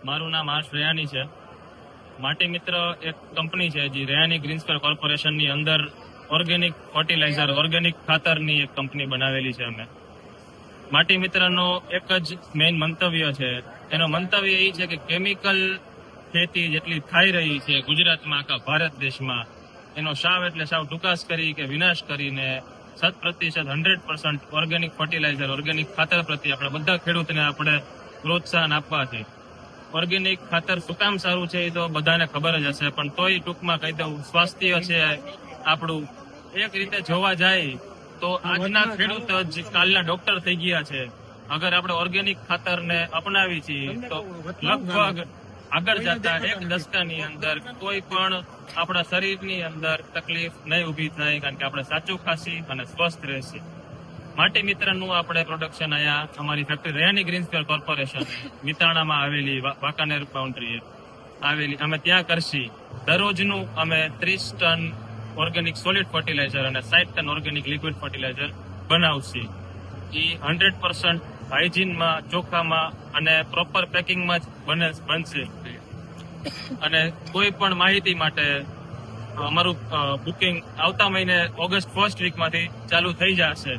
મારું નામ આર્ષ રેયાની છે. માટી મિત્ર એક કંપની છે જે રેયાની ગ્રીનસ્પેર કોર્પોરેશનની અંદર ઓર્ગેનિક ફર્ટિલાઇઝર, ઓર્ગેનિક ખાતરની એક કંપની બનાવેલી છે અમે. માટી મિત્રનો એક જ મેઇન મંતવ્ય છે. એનો મંતવ્ય એ છે કે કેમિકલ ખેતી જેટલી થઈ રહી છે ગુજરાતમાં, આખા ભારત દેશમાં, એનો સાવ એટલે સાવ ટૂંકાશ કરી કે વિનાશ કરીને 100% 100% ઓર્ગેનિક ફર્ટિલાઇઝર, ઓર્ગેનિક ખાતર પ્રત્યે આપણે બધા ખેડૂતને આપણે પ્રોત્સાહન આપવા છે. ઓર્ગેનિક ખાતર શું કામ સારું છે એ તો બધાને ખબર જ હશે, પણ તોય ટૂંકમાં કહી દઉં, સ્વાસ્થ્ય છે આપણું. એક રીતે જોવા જાય તો આજના ખેડૂત જ કાલના ડોક્ટર થઈ ગયા છે. અગર આપણે ઓર્ગેનિક ખાતરને અપનાવી છીએ તો લગભગ આગળ જતા એક દશકાની અંદર કોઈ પણ આપણા શરીરની અંદર તકલીફ નહીં ઊભી થાય, કારણ કે આપણે સાચું ખાસી અને સ્વસ્થ રહેશે. માટી મિત્રનું આપણે પ્રોડક્શન અહીંયા અમારી ફેક્ટરી રેયાની ગ્રીનસ્પેર કોર્પોરેશન મિતાણામાં આવેલી, વાંકાનેર બાઉન્ડ્રીએ આવેલી, અમે ત્યાં કરશી. દરરોજનું અમે 30 ટન ઓર્ગેનિક સોલિડ ફર્ટિલાઇઝર અને 60 ટન ઓર્ગેનિક લિક્વિડ ફર્ટિલાઇઝર બનાવશી. એ 100% હાઇજીનમાં, ચોખ્ખામાં અને પ્રોપર પેકિંગમાં જ બનશે. અને કોઈ પણ માહિતી માટે અમારું બુકિંગ આવતા મહિને ઓગસ્ટ 1st વીકમાંથી ચાલુ થઈ જશે.